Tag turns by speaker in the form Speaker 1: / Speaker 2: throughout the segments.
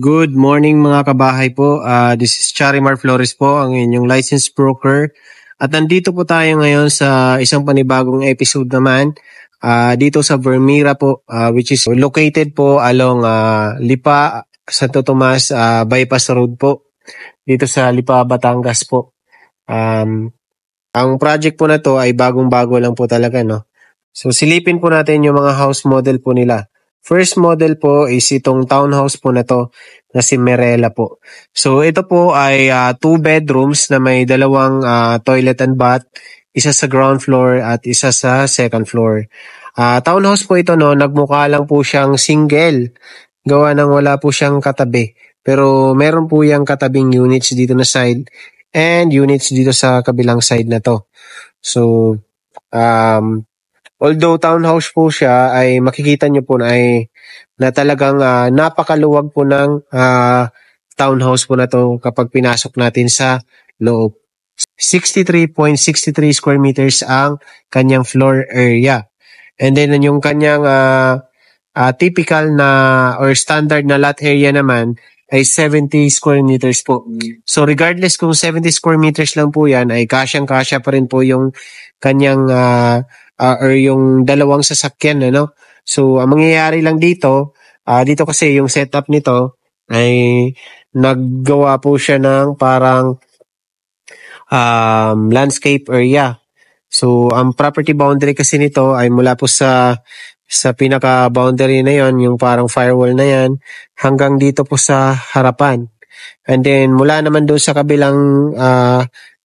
Speaker 1: Good morning mga kabahay po. This is Charimar Flores po, ang inyong licensed broker. At nandito po tayo ngayon sa isang panibagong episode naman dito sa Vermira po, which is located po along Lipa, Santo Tomas Bypass Road po, dito sa Lipa, Batangas po. Ang project po na to ay bagong-bago lang po talaga, no? So silipin po natin yung mga house model po nila. First model po is itong townhouse po na to na si Mirella po. So ito po ay 2 bedrooms na may dalawang toilet and bath, isa sa ground floor at isa sa second floor. Townhouse po ito, no, nagmukha lang po siyang single. Gawa nang wala po siyang katabi. Pero meron po yung katabing units dito na side and units dito sa kabilang side na to. So although townhouse po siya, ay makikita nyo po na talagang napakaluwag po ng townhouse po na to kapag pinasok natin sa loob. 63.63 square meters ang kanyang floor area. And then yung kanyang typical na or standard na lot area naman ay 70 square meters po. So regardless kung 70 square meters lang po yan, ay kasyang-kasya pa rin po yung kanyang or yung dalawang sasakyan, ano? So, ang mangyayari lang dito kasi yung setup nito ay naggawa po siya ng parang landscape area. So, ang property boundary kasi nito ay mula po sa pinaka-boundary na yon, yung parang firewall na yan, hanggang dito po sa harapan. And then, mula naman doon sa kabilang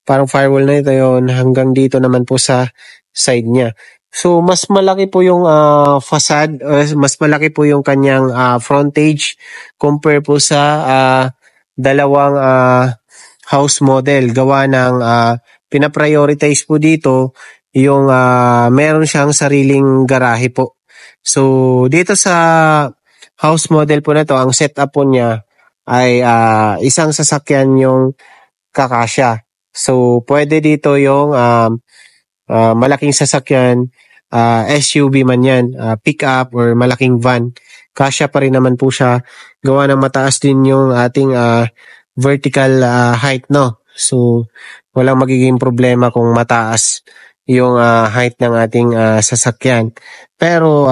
Speaker 1: parang firewall na ito yon, hanggang dito naman po sa side niya. So, mas malaki po yung facade, mas malaki po yung kanyang frontage compare po sa dalawang house model. Gawa ng pinaprioritize po dito yung meron siyang sariling garahe po. So, dito sa house model po na to, ang setup po niya ay isang sasakyan yung kakasya. So, pwede dito yung malaking sasakyan, SUV man yan, pick-up or malaking van. Kasya pa rin naman po siya. Gawa ng mataas din yung ating vertical height, no? So, walang magiging problema kung mataas yung height ng ating sasakyan. Pero,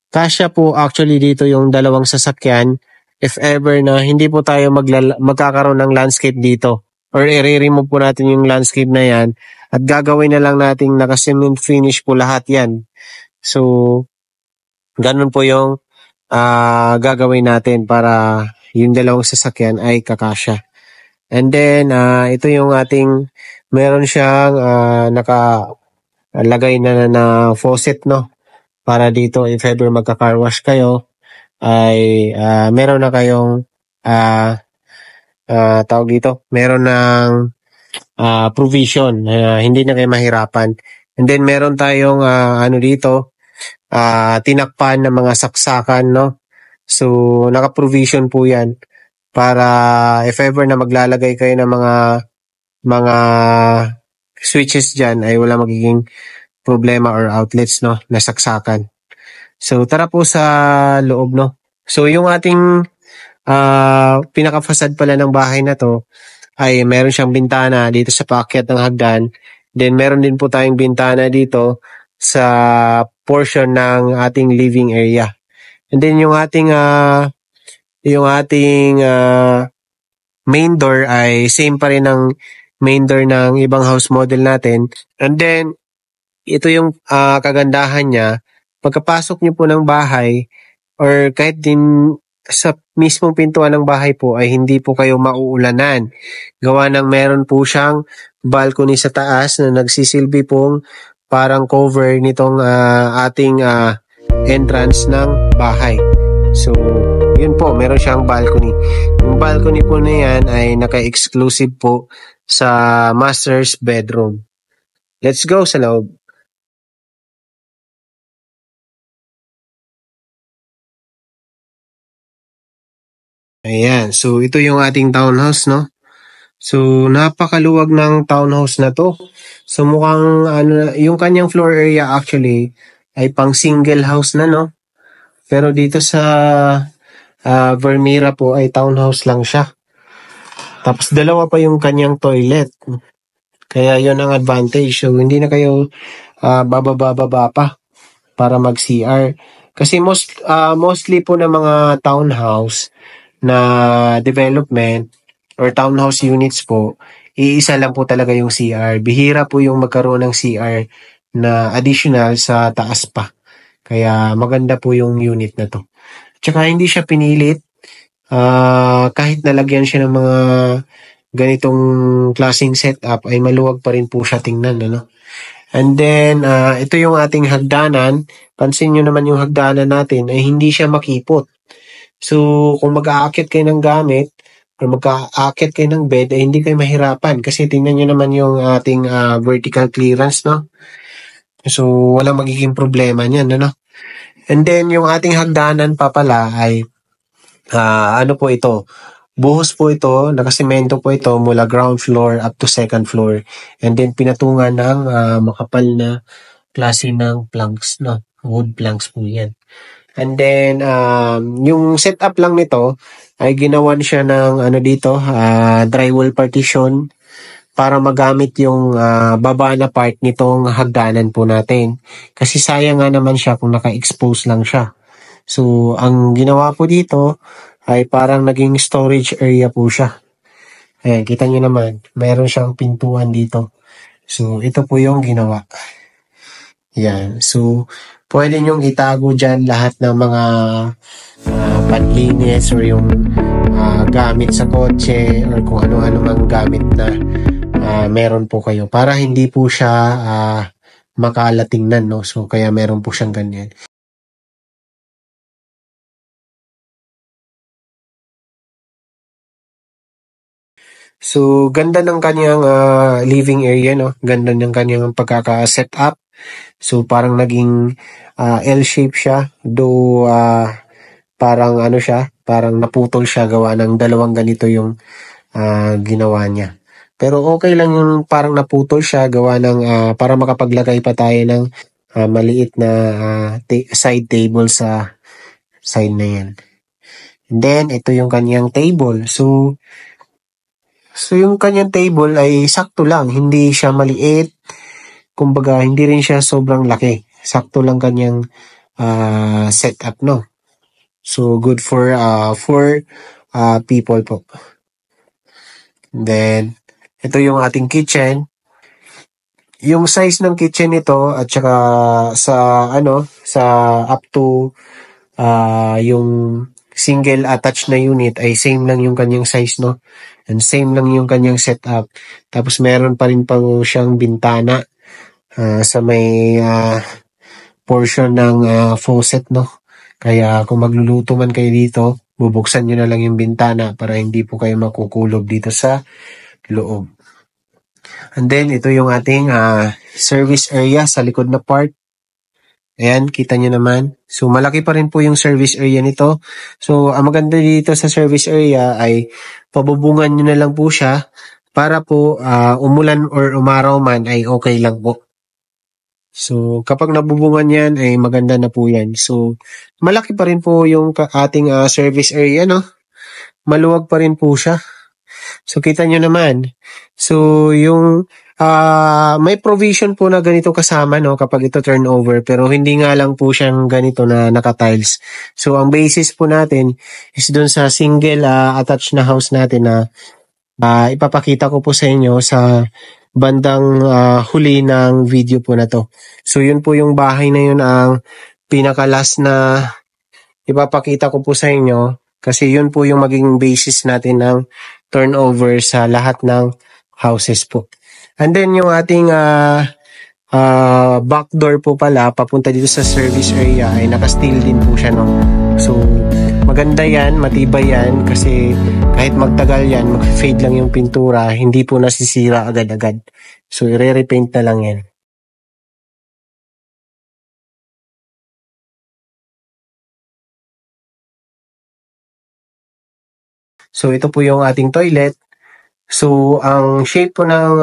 Speaker 1: kasya po actually dito yung dalawang sasakyan if ever na hindi po tayo magkakaroon ng landscape dito. Or i-remove po natin yung landscape na yan at gagawin na lang nating naka-cement finish po lahat yan. So, ganun po yung gagawin natin para yung dalawang sasakyan ay kakasya. And then, ito yung ating, meron siyang nakalagay na faucet, no? Para dito, if ever magka-car wash kayo, ay meron na kayong tawag dito, meron ng provision, hindi na kayo mahirapan. And then meron tayong dito, tinakpan ng mga saksakan, no? So, naka-provision po yan para if ever na maglalagay kayo ng mga switches dyan, ay wala magiging problema or outlets, no, na saksakan. So, tara po sa loob, no? So, yung ating pinaka-facade pala ng bahay na to ay meron siyang bintana dito sa paakyat ng hagdan. Then meron din po tayong bintana dito sa portion ng ating living area. And then yung ating main door ay same pa rin ng main door ng ibang house model natin. And then ito yung kagandahan niya. Pagkapasok niyo po ng bahay or kahit din sa mismong pintuan ng bahay po ay hindi po kayo mauulanan. Gawa ng meron po siyang balcony sa taas na nagsisilbi pong parang cover nitong ating entrance ng bahay. So, yun po, meron siyang balcony. Yung balcony po na yan ay naka-exclusive po sa master's bedroom. Let's go sa loob. Ayan, so ito yung ating townhouse, no? So, napakaluwag ng townhouse na to. So, mukhang yung kanyang floor area actually ay pang single house na, no? Pero dito sa Vermeera po ay townhouse lang siya. Tapos dalawa pa yung kanyang toilet. Kaya yon ang advantage. So hindi na kayo bababa pa para mag-CR. Kasi mostly po ng mga townhouse na development or townhouse units po, iisa lang po talaga yung CR. Bihira po yung magkaroon ng CR na additional sa taas pa. Kaya maganda po yung unit na to. Tsaka hindi siya pinilit. Kahit nalagyan siya ng mga ganitong klaseng setup ay maluwag pa rin po siya tingnan, ano? And then, ito yung ating hagdanan. Pansin nyo naman yung hagdanan natin ay hindi siya makipot. So, kung mag-aakit kayo ng gamit or mag-aakit kayo ng bed, ay hindi kayo mahirapan. Kasi tingnan nyo naman yung ating vertical clearance, no? So, walang magiging problema niyan, ano? And then, yung ating hagdanan pa pala ay, ano po ito? Buhos po ito, nakasemento po ito mula ground floor up to second floor. And then pinatungan ng makapal na klase ng planks, no? Wood planks po yan. And then, yung setup lang nito ay ginawan siya ng ano dito, drywall partition para magamit yung baba na part nitong hagdanan po natin. Kasi sayang nga naman siya kung naka-expose lang siya. So, ang ginawa po dito ay parang naging storage area po siya. Ayan, kita nyo naman, mayroon siyang pintuan dito. So, ito po yung ginawa. Yan. So, pwede nyong itago dyan lahat ng mga panlinis or yung gamit sa kotse or kung ano-ano mang gamit na meron po kayo para hindi po siya makalatingnan, no? So, kaya meron po siyang ganyan. So, ganda ng kanyang living area, no? Ganda ng kanyang pagkaka-set up. So, parang naging L-shape siya. Though, parang ano siya, parang naputol siya gawa ng dalawang ganito yung ginawa niya. Pero okay lang yung parang naputol siya gawa ng para makapaglagay pa tayo ng maliit na side table sa side na yan. And then, ito yung kanyang table. So yung kanyang table ay sakto lang. Hindi siya maliit. Kumbaga, hindi rin siya sobrang laki. Sakto lang kanyang setup, no? So, good for 4 people po. And then, ito yung ating kitchen. Yung size ng kitchen nito at saka sa up to yung single attached na unit ay same lang yung kanyang size, no? And same lang yung kanyang setup. Tapos meron pa rin siyang bintana sa may portion ng faucet, no? Kaya kung magluluto man kayo dito, bubuksan nyo na lang yung bintana para hindi po kayo makukulob dito sa loob. And then, ito yung ating service area sa likod na part. Ayan, kita nyo naman. So, malaki pa rin po yung service area nito. So, ang maganda dito sa service area ay pabubungan nyo na lang po siya para po umulan or umaraw man ay okay lang po. So, kapag nabubungan yan ay maganda na po yan. So, malaki pa rin po yung ating service area, no? Maluwag pa rin po siya. So, kita nyo naman. So, yung may provision po na ganito kasama, no, kapag ito turnover, pero hindi nga lang po siyang ganito na naka-tiles. So, ang basis po natin is dun sa single attached na house natin na ipapakita ko po sa inyo sa bandang huli ng video po na to. So, yun po yung bahay na yun ang pinaka-last na ipapakita ko po sa inyo kasi yun po yung magiging basis natin ng turnover sa lahat ng houses po. And then yung ating back door po pala papunta dito sa service area ay naka-steel din po siya, no? So maganda yan, matibay yan kasi kahit magtagal yan, mag-fade lang yung pintura, hindi po nasisira agad-agad. So i-repaint na lang yan. So ito po yung ating toilet. So ang shape po ng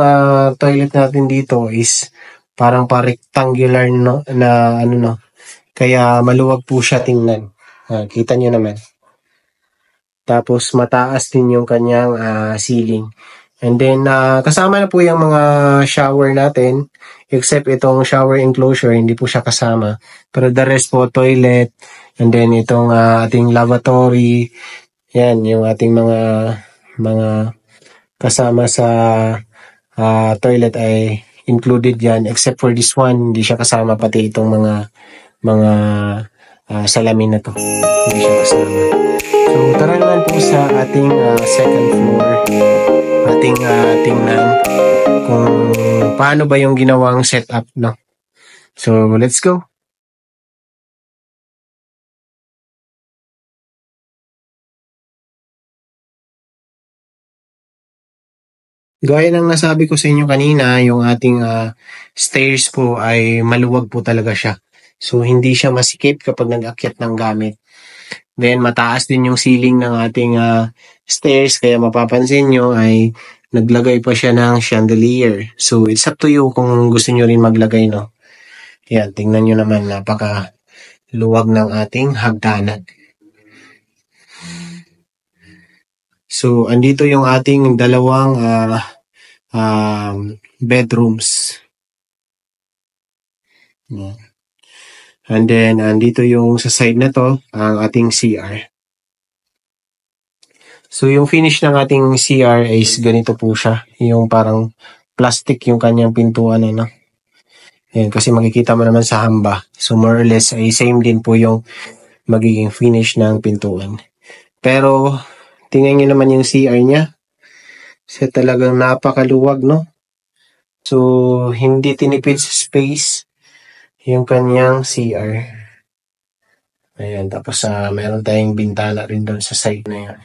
Speaker 1: toilet natin dito is parang pa-rectangular, no, na ano, no. Kaya maluwag po siya tingnan. Kita nyo naman. Tapos mataas din yung kanyang ceiling. And then kasama na po yung mga shower natin, except itong shower enclosure, hindi po siya kasama. Pero the rest po, toilet, and then itong ating lavatory, yan, yung ating mga kasama sa toilet ay included yan, except for this one, hindi siya kasama, pati itong mga salamin na to. Hindi siya kasama. So, tara naman po sa ating second floor. Ating tingnan kung paano ba yung ginawang setup, no? So, let's go. Gaya ng nasabi ko sa inyo kanina, yung ating stairs po ay maluwag po talaga siya. So, hindi siya masikip kapag nag-akyat ng gamit. Then, mataas din yung ceiling ng ating stairs, kaya mapapansin nyo ay naglagay pa siya ng chandelier. So, it's up to you kung gusto nyo rin maglagay, no? Yan, tingnan nyo naman, napaka luwag ng ating hagdanan. So, andito yung ating dalawang bedrooms. Yeah. And then, andito yung sa side na to, ang ating CR. So, yung finish ng ating CR is ganito po siya. Yung parang plastic yung kanyang pintuan, ano. Yan, kasi makikita mo naman sa hamba. So, more or less, ay same din po yung magiging finish ng pintuan. Pero, tingnan nyo naman yung CR niya. So, talagang napakaluwag, no? So, hindi tinipid sa space yung kanyang CR. Ayan, tapos meron tayong bintana rin doon sa side na yan.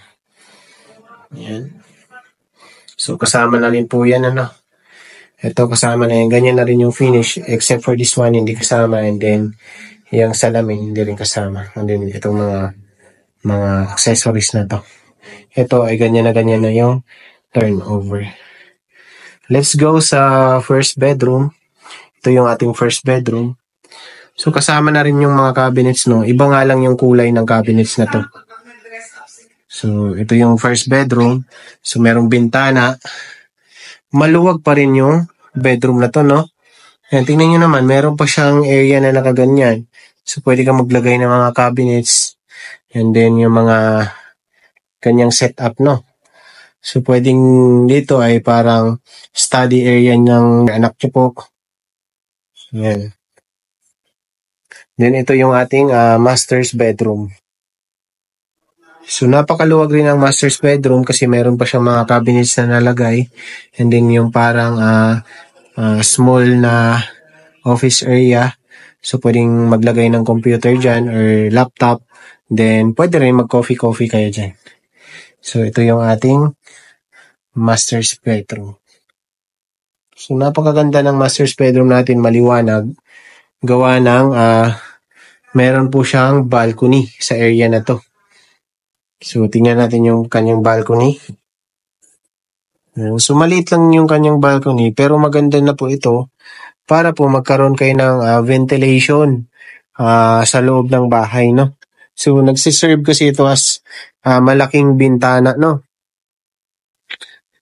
Speaker 1: Ayan. So, kasama na rin po yan, ano? Ito, kasama na yan. Ganyan na rin yung finish, except for this one, hindi kasama. And then, yung salamin, hindi rin kasama. And then, itong mga accessories na to. Ito ay ganyan na yung turnover. Let's go sa first bedroom. Ito yung ating first bedroom. So, kasama na rin yung mga cabinets, no? Iba nga lang yung kulay ng cabinets na to. So, ito yung first bedroom. So, merong bintana. Maluwag pa rin yung bedroom na to, no? Ayan, tingnan nyo naman, meron pa siyang area na nakaganyan. So, pwede ka maglagay ng mga cabinets. And then, yung mga kanyang setup, no? So, pwedeng dito ay parang study area ng anak nyo po. Ayan. Then, ito yung ating master's bedroom. So, napakaluwag rin ang master's bedroom kasi meron pa siyang mga cabinets na nalagay. And then, yung parang small na office area. So, pwedeng maglagay ng computer dyan or laptop. Then, pwede rin mag-coffee kayo dyan. So, ito yung ating master's bedroom. So, napakaganda ng master's bedroom natin, maliwanag. Gawa ng, meron po siyang balcony sa area na to. So, tingnan natin yung kanyang balcony. So, maliit lang yung kanyang balcony, pero maganda na po ito para po magkaroon kayo ng ventilation sa loob ng bahay, no? So, nagsiserve kasi ito as malaking bintana, no?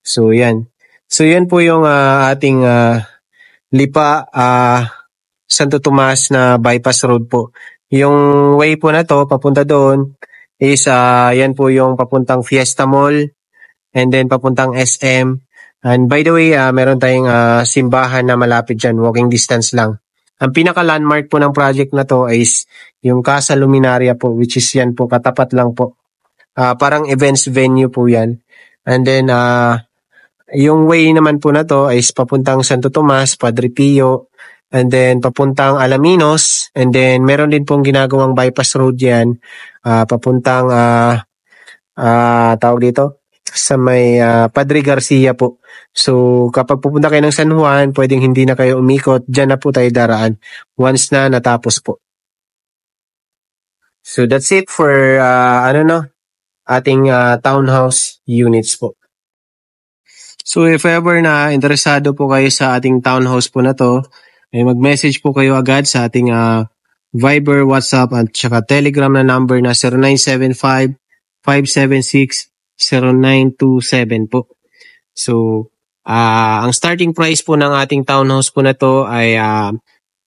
Speaker 1: So, yan. So, yan po yung ating Lipa Santo Tomas na bypass road po. Yung way po na to, papunta doon, is yan po yung papuntang Fiesta Mall and then papuntang SM. And by the way, meron tayong simbahan na malapit dyan, walking distance lang. Ang pinaka-landmark po ng project na to is yung Casa Luminaria po, which is yan po, katapat lang po. Parang events venue po yan. And then, yung way naman po na to is papuntang Santo Tomas, Padre Pio, and then papuntang Alaminos, and then meron din pong ginagawang bypass road yan, papuntang, tawag dito, sa may Padre Garcia po. So, kapag pupunta kayo ng San Juan, pwedeng hindi na kayo umikot, dyan na po tayo daraan once na natapos po. So, that's it for, ating townhouse units po. So, if ever na interesado po kayo sa ating townhouse po na to, ay mag-message po kayo agad sa ating Viber, WhatsApp, at saka Telegram na number na 0927 po. So, ang starting price po ng ating townhouse po na to ay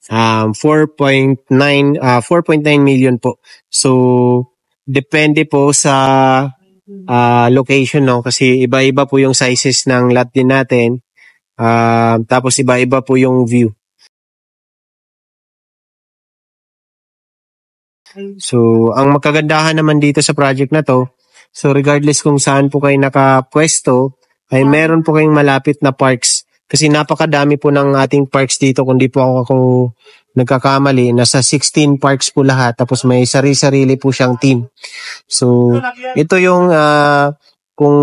Speaker 1: 4.9 million po. So, depende po sa location, no? Kasi iba-iba po yung sizes ng lot din natin. Tapos iba-iba po yung view. So, ang magkagandahan naman dito sa project na to, so regardless kung saan po kayo nakapwesto, ay meron po kayong malapit na parks. Kasi napakadami po ng ating parks dito, kundi po ako nagkakamali, nasa 16 parks po lahat, tapos may sarili-sarili po siyang team. So, ito yung kung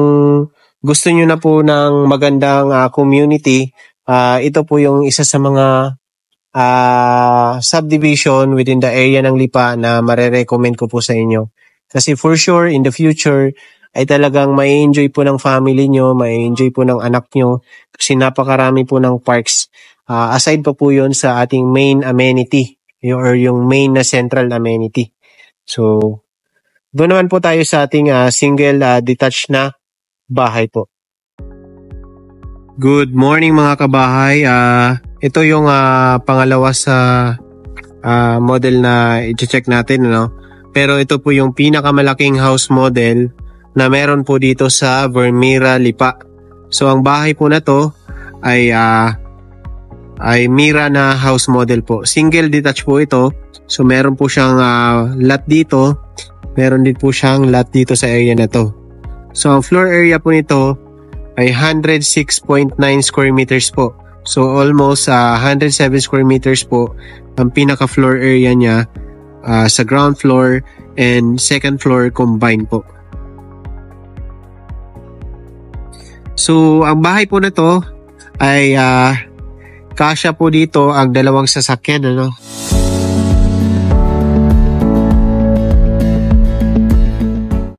Speaker 1: gusto nyo na po ng magandang community, ito po yung isa sa mga subdivision within the area ng Lipa na marerecommend ko po sa inyo. Kasi for sure, in the future, ay talagang may enjoy po ng family nyo, may enjoy po ng anak nyo, kasi napakarami po ng parks. Aside pa po yun sa ating main amenity, or yung main na central amenity. So, doon naman po tayo sa ating single detached na bahay po. Good morning mga kabahay. Ito yung pangalawa sa model na i-check natin, no? Pero ito po yung pinakamalaking house model na meron po dito sa Vermira, Lipa. So ang bahay po na to ay Mira na house model po. Single detached po ito. So meron po siyang lot dito. Meron din po siyang lot dito sa area na to. So ang floor area po nito ay 106.9 square meters po. So almost 107 square meters po ang pinaka floor area niya sa ground floor and second floor combined po. So ang bahay po na to ay kasya po dito ang dalawang sasakyan, ano?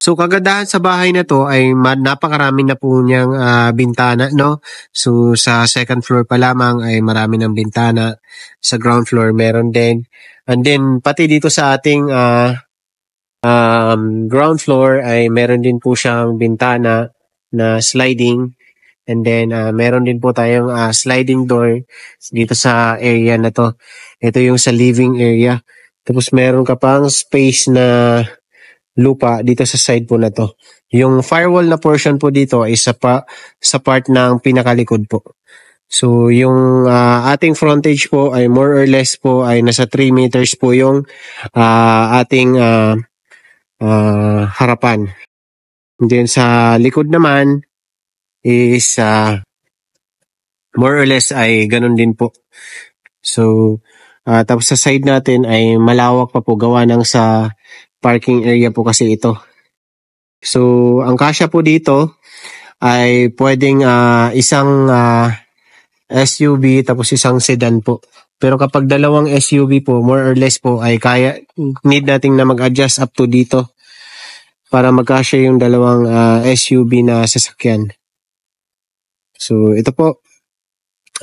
Speaker 1: So kagandahan sa bahay na to ay napakarami na po niyang bintana, no? So sa second floor pa lamang ay marami ng bintana. Sa ground floor meron din. And then pati dito sa ating ground floor ay meron din po siyang bintana na sliding. And then meron din po tayong sliding door dito sa area na to. Ito yung sa living area. Tapos meron ka pang space na lupa dito sa side po na to. Yung firewall na portion po dito ay sa part ng pinakalikod po. So yung ating frontage po ay more or less po ay nasa 3 meters po yung ating harapan. And then sa likod naman is more or less ay ganun din po. So tapos sa side natin ay malawak pa po gawa ng sa parking area po kasi ito. So, ang kasya po dito ay pwedeng isang SUV tapos isang sedan po. Pero kapag dalawang SUV po, more or less po ay need nating na mag-adjust up to dito para magkasya yung dalawang SUV na sasakyan. So, ito po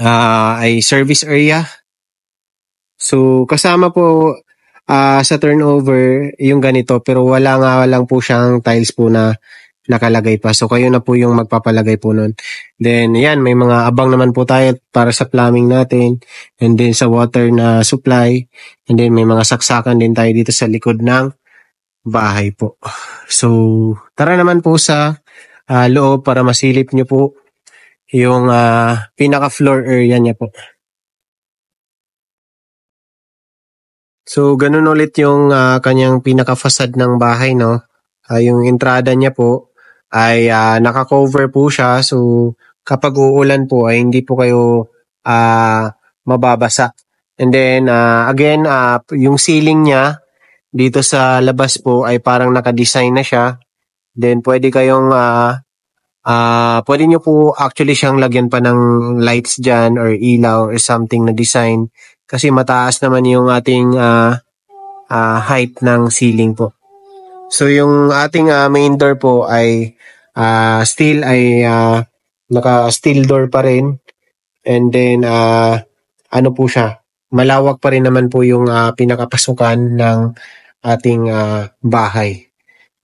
Speaker 1: ay service area. So, kasama po sa turnover yung ganito pero wala nga lang po siyang tiles po na nakalagay pa. So kayo na po yung magpapalagay po nun. Then yan, may mga abang naman po tayo para sa plumbing natin and then sa water na supply and then may mga saksakan din tayo dito sa likod ng bahay po. So tara naman po sa loob para masilip nyo po yung pinaka floor area niya po. So, ganun ulit yung kanyang pinaka-facade ng bahay, no? Yung entrada niya po ay naka-cover po siya. So, kapag uulan po ay hindi po kayo mababasa. And then, again, yung ceiling niya dito sa labas po ay parang naka-design na siya. Then, pwede kayong pwede nyo po actually siyang lagyan pa ng lights dyan or ilaw or something na design. Kasi mataas naman yung ating height ng ceiling po. So yung ating main door po ay still ay naka-steel door pa rin. And then ano po siya, malawak pa rin naman po yung pinakapasukan ng ating bahay.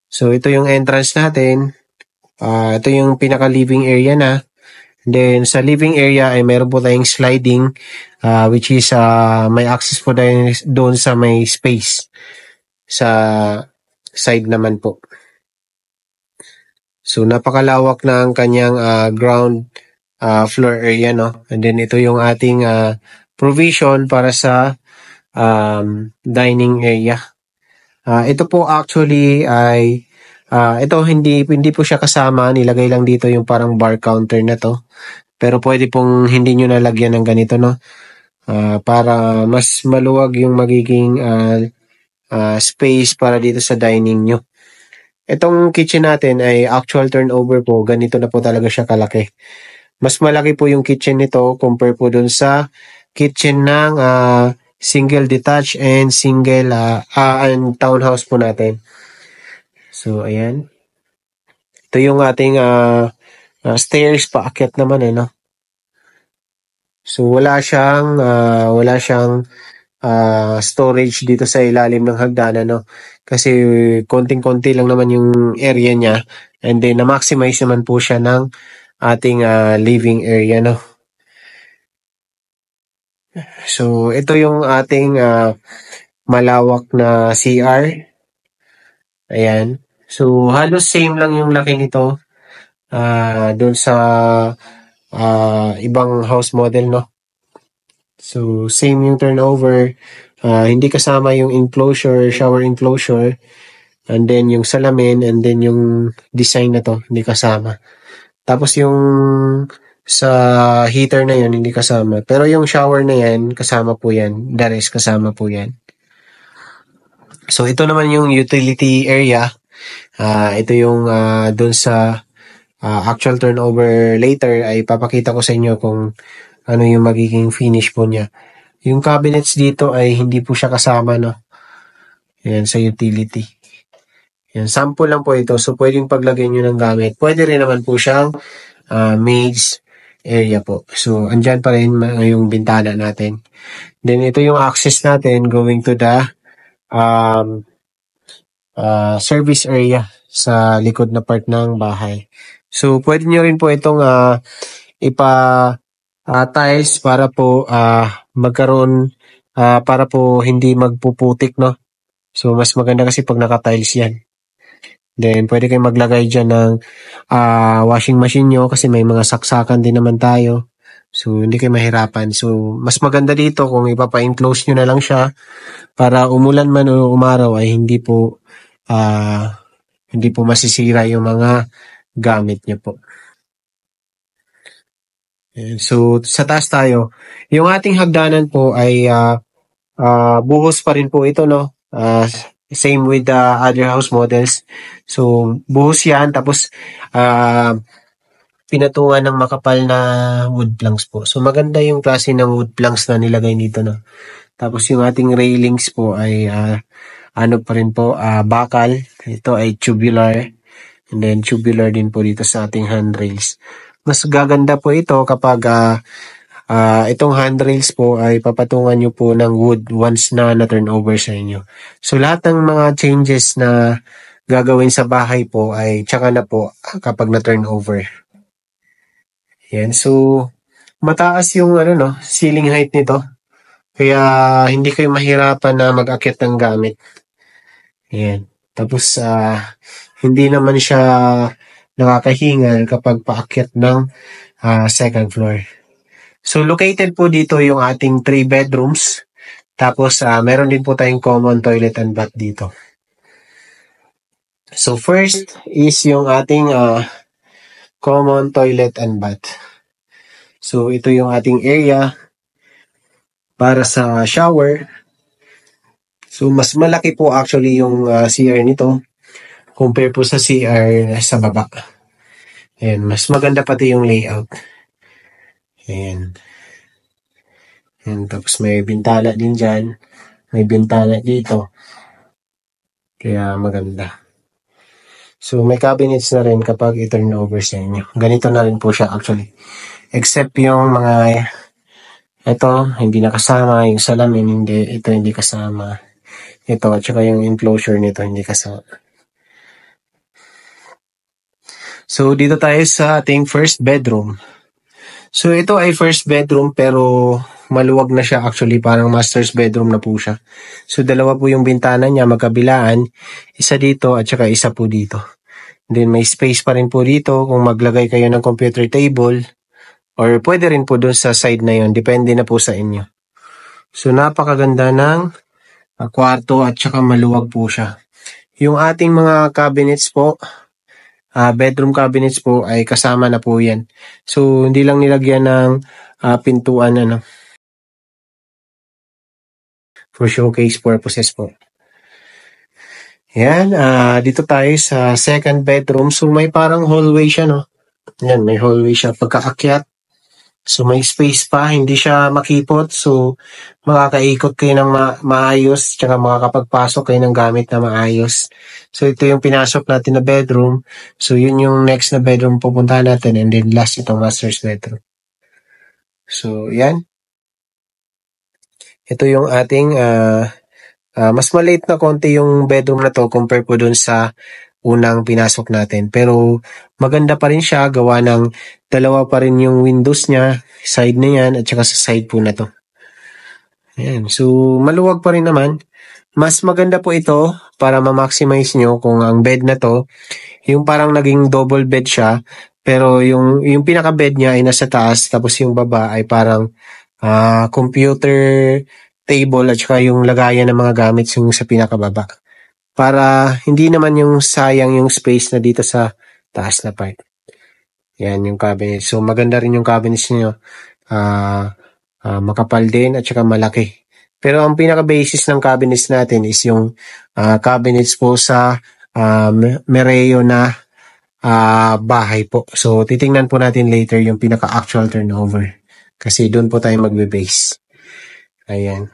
Speaker 1: So ito yung entrance natin. Ito yung pinaka-living area na. Then sa living area ay meron po tayong sliding which is may access po doon sa may space sa side naman po. So napakalawak ng kanyang ground floor area, no? And then ito yung ating provision para sa dining area. Ito po actually ay ito hindi po siya kasama, nilagay lang dito yung parang bar counter na to. Pero pwede pong hindi nyo nalagyan ng ganito, no? Para mas maluwag yung magiging space para dito sa dining nyo. Itong kitchen natin ay actual turnover po, ganito na po talaga siya kalaki. Mas malaki po yung kitchen nito compare po dun sa kitchen ng single detached and single and townhouse po natin. So, ayan. Ito yung ating stairs paakyat naman no? So, wala siyang storage dito sa ilalim ng hagdanan, no? Kasi konting-konti lang naman yung area niya and then na-maximize naman po siya ng ating living area, no? So, ito yung ating malawak na CR. Ayan. So, halos same lang yung laki nito doon sa ibang house model, no? So, same yung turnover. Hindi kasama yung enclosure, shower enclosure, and then yung salamin, and then yung design na to, hindi kasama. Tapos yung sa heater na yun, hindi kasama. Pero yung shower na yan, kasama po yan. The rest, kasama po yan. So, ito naman yung utility area. Ito yung dun sa actual turnover later ay papakita ko sa inyo kung ano yung magiging finish po niya. Yung cabinets dito ay hindi po siya kasama, no? Yan, sa utility. Yan, sample lang po ito. So, pwedeng paglagay nyo ng gamit. Pwede rin naman po siyang maid's area po. So, andyan pa rin yung bintana natin. Then, ito yung access natin going to the service area sa likod na part ng bahay. So, pwede nyo rin po itong tiles para po magkaroon para po hindi magpuputik, no? So, mas maganda kasi pag naka-tiles yan. Then, pwede kayong maglagay dyan ng washing machine nyo kasi may mga saksakan din naman tayo. So, hindi kayo mahirapan. So, mas maganda dito kung ipapa-enclose nyo na lang siya para umulan man o umaraw ay hindi po masisira yung mga gamit nyo po. So, sa taas tayo. Yung ating hagdanan po ay buhos pa rin po ito, no? Same with the other house models. So, buhos yan. Tapos, pinatungan ng makapal na wood planks po. So, maganda yung klase ng wood planks na nilagay dito, no? Tapos, yung ating railings po ay pa rin po, bakal. Ito ay tubular. And then, tubular din po dito sa ating handrails. Mas gaganda po ito kapag itong handrails po ay papatungan nyo po ng wood once na na-turn over sa inyo. So, lahat ng mga changes na gagawin sa bahay po ay tsaka na po kapag na-turn over. Yan. So, mataas yung ceiling height nito. Kaya, hindi kayo mahirapan na mag-akyat ng gamit. Yan. Tapos, hindi naman siya nakakahingal kapag paakyat ng second floor. So, located po dito yung ating 3 bedrooms. Tapos, meron din po tayong common toilet and bath dito. So, first is yung ating common toilet and bath. So, ito yung ating area para sa shower. So, mas malaki po actually yung CR nito compare po sa CR sa baba. Ayan, mas maganda pati yung layout. Ayan. Ayan, tapos may bintana din dyan. May bintana dito. Kaya maganda. So, may cabinets na rin kapag i-turn over sa inyo. Ganito na rin po siya actually. Except yung mga ito, hindi nakasama. Yung salamin, ito hindi kasama. Ito, at saka yung enclosure nito, hindi kasama. So, dito tayo sa ating first bedroom. So, ito ay first bedroom pero maluwag na siya actually. Parang master's bedroom na po siya. So, dalawa po yung bintana niya magkabilaan. Isa dito at saka isa po dito. Then, may space pa rin po dito kung maglagay kayo ng computer table or pwede rin po doon sa side na yon. Depende na po sa inyo. So, napakaganda ng kwarto at saka maluwag po siya. Yung ating mga cabinets po, bedroom cabinets po ay kasama na po yan. So, hindi lang nilagyan ng pintuan for showcase purposes po. Yan, dito tayo sa second bedroom. So, may parang hallway siya, no? Yan, may hallway siya pagkaakyat. So, may space pa, hindi siya makipot. So, makakaikot kayo ng maayos, tsaka makakapagpasok kayo ng gamit na maayos. So, ito yung pinasok natin na bedroom. So, yun yung next na bedroom pupuntahan natin. And then, last itong master's bedroom. So, yan. Ito yung ating, mas maliit na konti yung bedroom na to compare po dun sa unang pinasok natin. Pero maganda pa rin siya, gawa ng dalawa pa rin yung windows niya, side na yan, at saka sa side po na to. Ayan. So, maluwag pa rin naman. Mas maganda po ito para ma-maximize nyo kung ang bed na to, yung parang naging double bed siya, pero yung pinaka-bed niya ay nasa taas, tapos yung baba ay parang computer table at saka yung lagayan ng mga gamit yung sa pinakababa. Para hindi naman yung sayang yung space na dito sa taas na part. Yan yung cabinet. So maganda rin yung cabinets niyo. Makapal din at saka malaki. Pero ang pinaka-basis ng cabinets natin is yung cabinets po sa Mereo na bahay po. So titingnan po natin later yung pinaka-actual turnover. Kasi doon po tayo magbe-base. Ayan.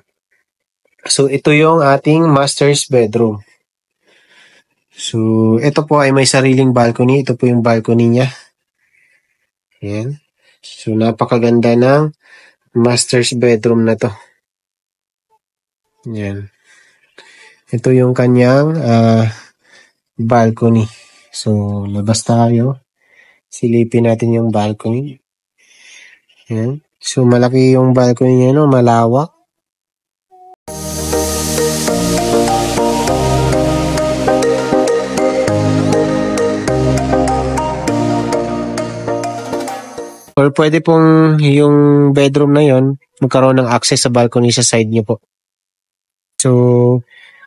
Speaker 1: So ito yung ating master's bedroom. So, ito po ay may sariling balcony. Ito po yung balcony niya. Ayan. So, napakaganda ng master's bedroom na to. Ayan. Ito yung kanyang balcony. So, labas tayo. Silipin natin yung balcony. Ayan. So, malaki yung balcony niya, no? Malawak. Or pwede pong yung bedroom na yon magkaroon ng access sa balcony sa side niyo po. So,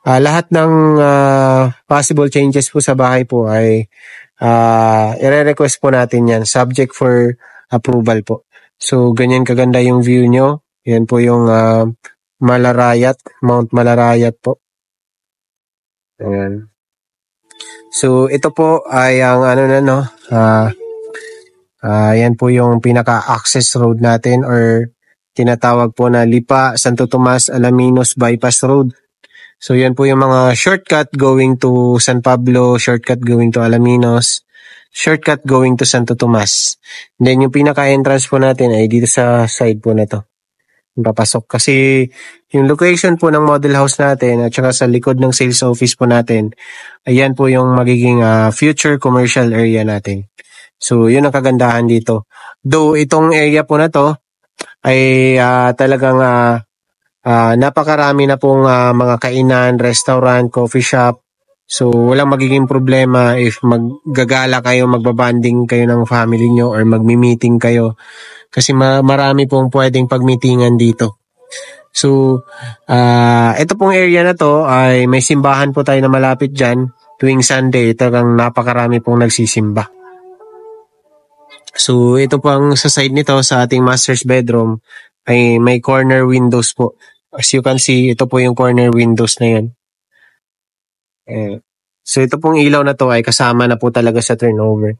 Speaker 1: lahat ng possible changes po sa bahay po ay i-request po natin yan subject for approval po. So, ganyan kaganda yung view nyo. Yan po yung Malarayat, Mount Malarayat po. Ayan. So, ito po ay ang yan po yung pinaka-access road natin or tinatawag po na Lipa, Santo Tomas, Alaminos Bypass Road. So, yan po yung mga shortcut going to San Pablo, shortcut going to Alaminos, shortcut going to Santo Tomas. Then, yung pinaka-entrance po natin ay dito sa side po na to. Papasok. Kasi, yung location po ng model house natin at saka sa likod ng sales office po natin, ayan po yung magiging future commercial area natin. So, yun ang kagandahan dito. Though, itong area po na to ay talagang napakarami na pong mga kainan, restaurant, coffee shop. So, walang magiging problema if maggagala kayo, magbabanding kayo ng family nyo or magmi-meeting kayo. Kasi marami pong pwedeng pag-meetingan dito. So, ito pong area na to ay may simbahan po tayo na malapit dyan. Tuwing Sunday, talagang napakarami pong nagsisimba. So, ito pang sa side nito sa ating master's bedroom ay may corner windows po. As you can see, ito po yung corner windows na yan. So, ito pong ilaw na to ay kasama na po talaga sa turnover.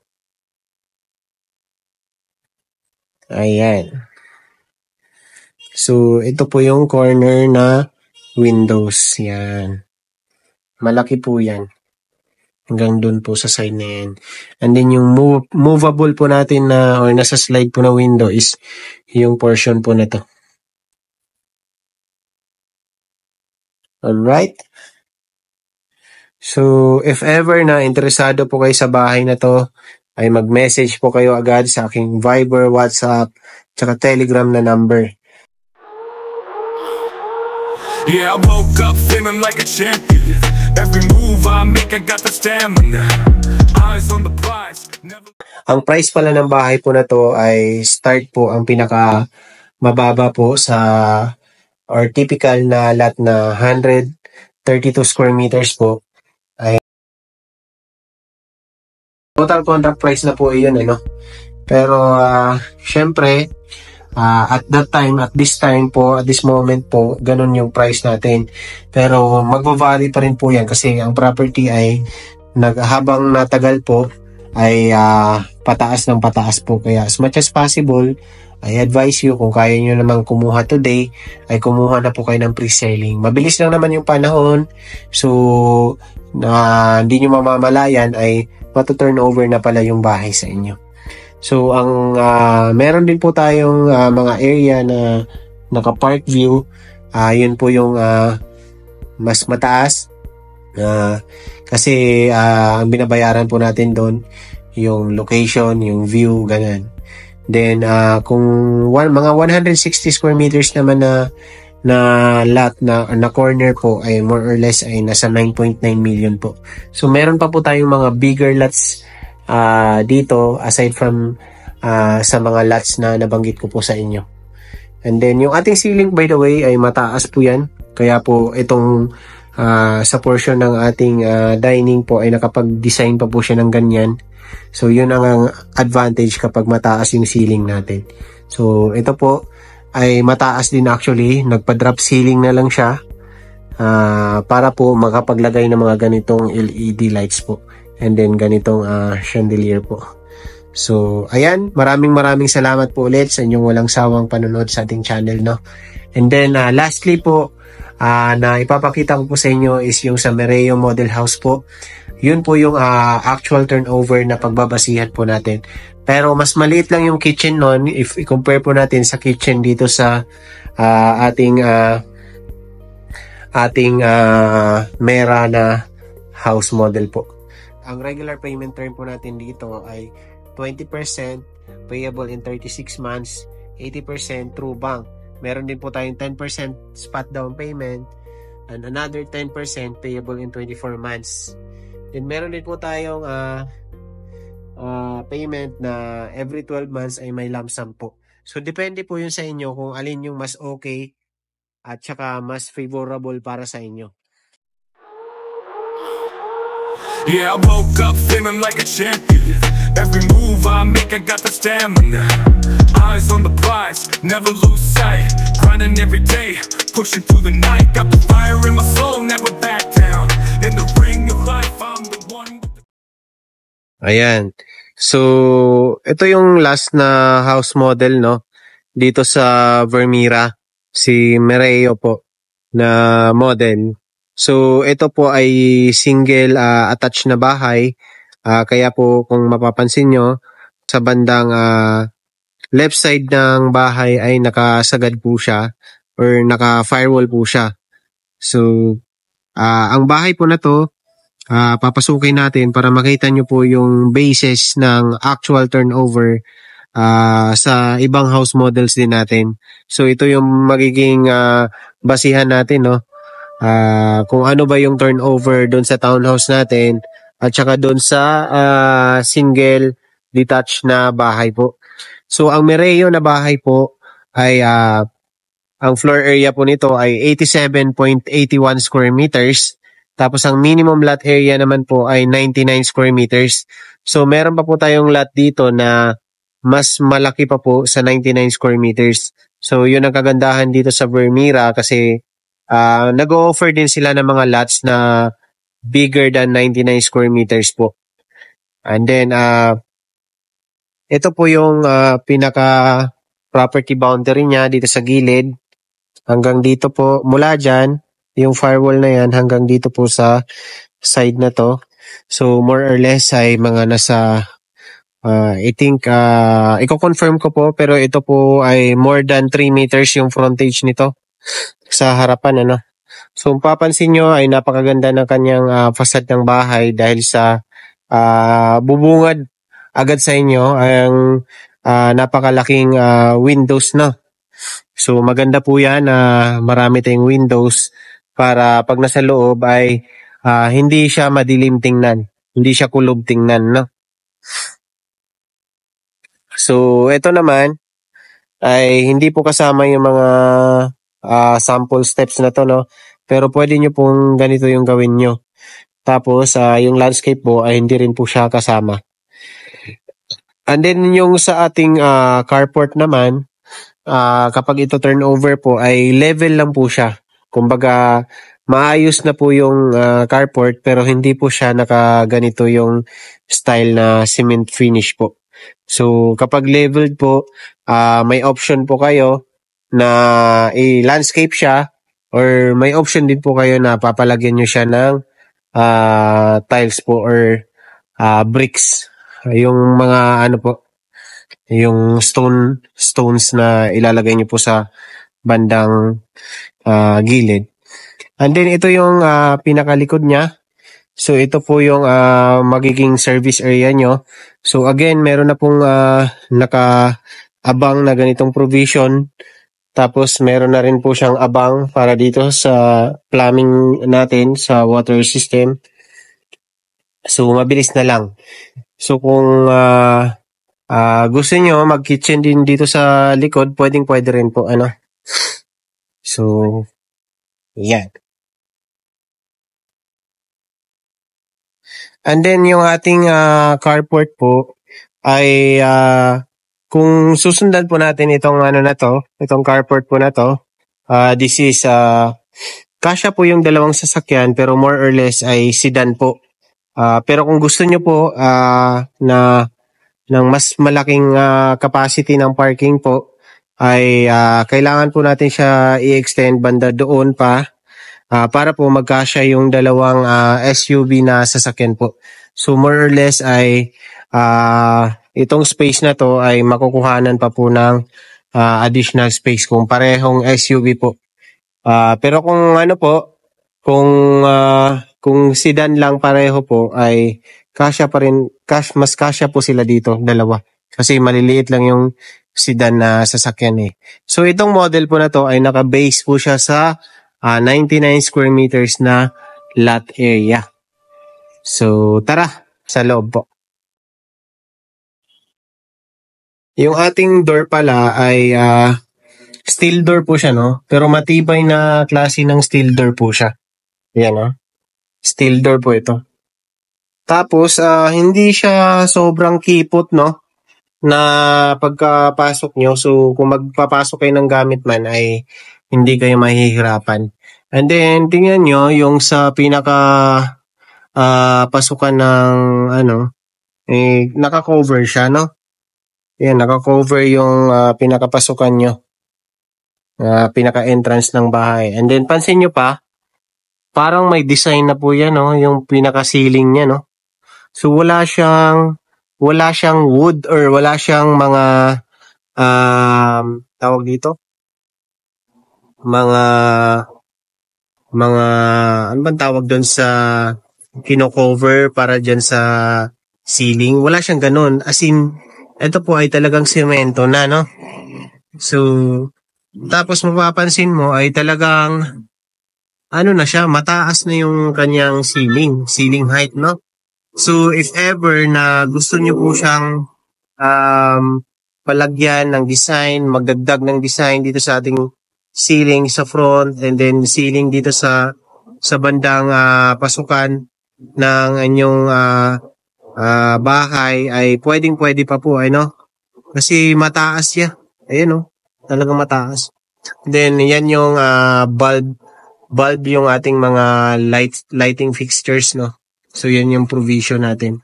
Speaker 1: Ayan. So, ito po yung corner na windows. Yan. Malaki po yan. Hanggang dun po sa side na yan. And then yung movable po natin na or nasa slide po na window is yung portion po na to. Alright. So, if ever na interesado po kayo sa bahay na to, ay mag-message po kayo agad sa aking Viber, WhatsApp, tsaka Telegram na number.
Speaker 2: Yeah, I woke up feeling like a champion. Every move I make, I got the stamina. Eyes on the prize. Never...
Speaker 1: Ang price pala ng bahay po na to ay start po ang pinaka mababa po sa or typical na lot na 132 square meters po. Ay total contract price na po iyon, ano. Pero syempre at this moment po, ganun yung price natin. Pero magva-vary pa rin po yan kasi ang property ay habang natagal po ay pataas ng pataas po. Kaya as much as possible, I advise you kung kaya nyo namang kumuha today, ay kumuha na po kayo ng pre-selling. Mabilis lang naman yung panahon. So, hindi nyo mamamalayan ay matuturnover na pala yung bahay sa inyo. So, ang meron din po tayong mga area na naka-park view. Yun po yung mas mataas. Kasi ang binabayaran po natin doon, yung location, yung view, ganun. Then, kung mga 160 square meters naman na lot na corner po ay more or less ay nasa 9.9 million po. So, meron pa po tayong mga bigger lots dito aside from sa mga lots na nabanggit ko po sa inyo. And then yung ating ceiling, by the way, ay mataas po yan. Kaya po itong sa portion ng ating dining po ay nakapag-design pa po siya ng ganyan. So yun ang advantage kapag mataas yung ceiling natin. So ito po ay mataas din actually. Nagpa-drop ceiling na lang siya para po makapaglagay ng mga ganitong LED lights po. And then ganitong chandelier po. So, ayan, maraming salamat po ulit sa inyong walang sawang panonood sa ating channel, no? And then, lastly po, na ipapakita ko po sa inyo is yung sa Mereo Model House po. Yun po yung actual turnover na pagbabasihan po natin. Pero mas maliit lang yung kitchen nun if i-compare po natin sa kitchen dito sa ating Mera na house model po. Ang regular payment term po natin dito ay 20% payable in 36 months, 80% through bank. Meron din po tayong 10% spot down payment and another 10% payable in 24 months. Then meron din po tayong payment na every 12 months ay may lump sum po. So depende po yun sa inyo kung alin yung mas okay at saka mas favorable para sa inyo.
Speaker 2: Yeah, I woke up feeling like a champion. Every move I make, I got the stamina. Eyes on the prize, never lose sight. Grinding every day, pushing through the night. Got the fire in my soul, never back down. In the ring of life, I'm the one with the...
Speaker 1: Ayan. So, ito yung last na house model, no? Dito sa Vermeera, si Mereo po na model. So, ito po ay single attached na bahay. Kaya po kung mapapansin nyo, sa bandang left side ng bahay ay nakasagad po siya or naka-firewall po siya. So, ang bahay po na to, papasukin natin para makita nyo po yung basis ng actual turnover sa ibang house models din natin. So, ito yung magiging basihan natin, no? Kung ano ba yung turnover doon sa townhouse natin at saka doon sa single detached na bahay po. So ang Mereo na bahay po ay ang floor area po nito ay 87.81 square meters. Tapos ang minimum lot area naman po ay 99 square meters. So meron pa po tayong lot dito na mas malaki pa po sa 99 square meters. So yun ang kagandahan dito sa Vermeera kasi nag-o-offer din sila ng mga lots na bigger than 99 square meters po. And then, ito po yung pinaka property boundary niya dito sa gilid. Hanggang dito po, mula dyan, yung firewall na yan, hanggang dito po sa side na to. So, more or less ay mga nasa, I think, i-confirm ko po, pero ito po ay more than 3 meters yung frontage nito sa harapan, ano. So, papansin nyo ay napakaganda ng kanyang facade ng bahay dahil sa bubungad agad sa inyo ang napakalaking windows na. So maganda po yan na marami tayong windows para pag nasa loob ay hindi siya madilim tingnan. Hindi siya kulob tingnan, no? So ito naman ay hindi po kasama yung mga sample steps na to, no? Pero pwede nyo pong ganito yung gawin nyo. Tapos yung landscape po ay hindi rin po siya kasama. And then yung sa ating carport naman, kapag ito turnover po ay level lang po siya. Kumbaga maayos na po yung carport pero hindi po siya nakaganito yung style na cement finish po. So kapag leveled po, may option po kayo na i-landscape siya or may option din po kayo na papalagyan nyo siya ng tiles po or bricks. Yung mga ano po, yung stones na ilalagay nyo po sa bandang gilid. And then ito yung pinakalikod niya. So ito po yung magiging service area nyo. So again, meron na pong nakaabang na ganitong provision. Tapos meron na rin po siyang abang para dito sa plumbing natin sa water system. So mabilis na lang. So kung gusto nyo mag-kitchen din dito sa likod, pwede rin po, ano. So, yan. And then yung ating carport po ay kung susundan po natin itong ano na to, itong carport po na to, this is kasya po yung dalawang sasakyan pero more or less ay sedan po. Pero kung gusto nyo po na ng mas malaking capacity ng parking po ay kailangan po natin siya i-extend banda doon pa para po magkasya yung dalawang SUV na sasakyan po. So more or less ay itong space na to ay makukuhanan pa po ng additional space kung parehong SUV po. Pero kung ano po, kung sedan lang pareho po ay kasya pa rin, mas kasya po sila dito, dalawa. Kasi maliliit lang yung sedan na sasakyan eh. So itong model po na to ay naka-base po siya sa 99 square meters na lot area. So tara, sa loob po. Yung ating door pala ay steel door po siya, no? Pero matibay na klase ng steel door po siya. Yan, no? Steel door po ito. Tapos, hindi siya sobrang kipot, no? Na pagkapasok nyo. So, kung magpapasok kayo ng gamit man, ay hindi kayo mahihirapan. And then, tingnan nyo, yung sa pinaka pasukan ng, naka-cover siya, no? Yan, naka-cover yung pinakapasukan nyo. Pinaka-entrance ng bahay. And then, pansin nyo pa, parang may design na po yan, no? Yung pinaka-ceiling niya, no? So, wala siyang wood or wala siyang mga, tawag dito? Mga, ano bang tawag doon sa kino-cover para dyan sa ceiling? Wala siyang ganun. As in, ito po ay talagang semento na, no? So, tapos mapapansin mo ay talagang, na siya, mataas na yung kanyang ceiling height, no? So, if ever na gusto niyo po siyang palagyan ng design, magdagdag ng design dito sa ating ceiling sa front and then ceiling dito sa bandang pasukan ng inyong bahay ay pwede pa po, kasi mataas yan. Ayun, no? Talagang mataas. Then, yan yung bulb yung ating mga lighting fixtures, no? So, yan yung provision natin.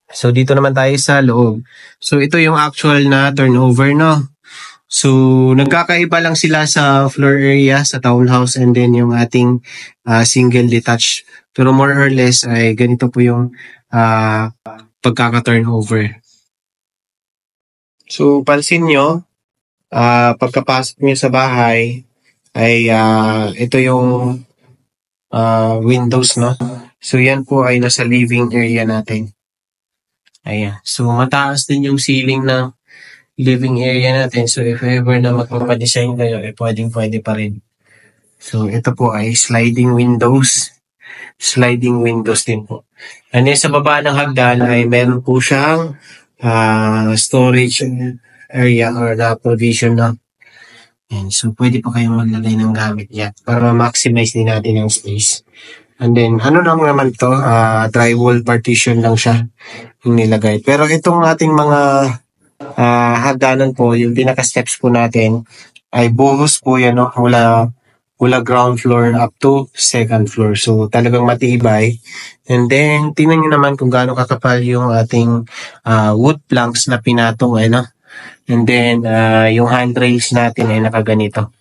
Speaker 1: So, dito naman tayo sa loob. So, ito yung actual na turnover, no? So, nagkakaiba lang sila sa floor area, sa townhouse, and then yung ating single detached. Pero more or less, ay ganito po yung pagkaka-turnover. So, pansin nyo, pagkapasok nyo sa bahay, ay ito yung windows, no? So, yan po ay nasa living area natin. Ayan. So, mataas din yung ceiling ng living area natin. So, if ever na magpapadesign kayo, pwedeng-pwede pa rin. So, ito po ay sliding windows. Sliding windows din po. And then, sa baba ng hagdan ay meron po siyang storage area or na provision na. And so, pwede po kayong maglagay ng gamit yan para ma-maximize din natin yung space. And then, ano lang naman to, drywall partition lang siya yung nilagay. Pero itong ating mga hagdanan po, yung pinaka-steps po natin, ay buhos po yan, no? Mula ground floor up to second floor. So, talagang matibay. And then, tingnan nyo naman kung gaano kakapal yung ating wood planks na pinatong, no? And then, yung handrails natin ay nakaganito.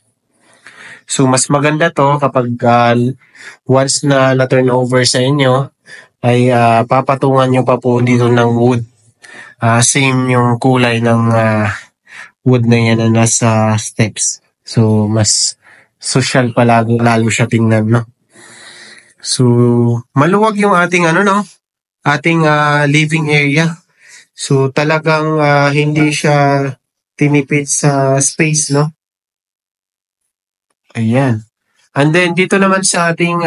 Speaker 1: So, mas maganda to kapag once na na-turn over sa inyo, ay papatungan nyo pa po dito ng wood. Same yung kulay ng wood na yan na nasa steps. So, mas social pa lalo siya tingnan, no? So, maluwag yung ating ating living area. So, talagang hindi siya tinipid sa space, no? Ayan. And then, dito naman sa ating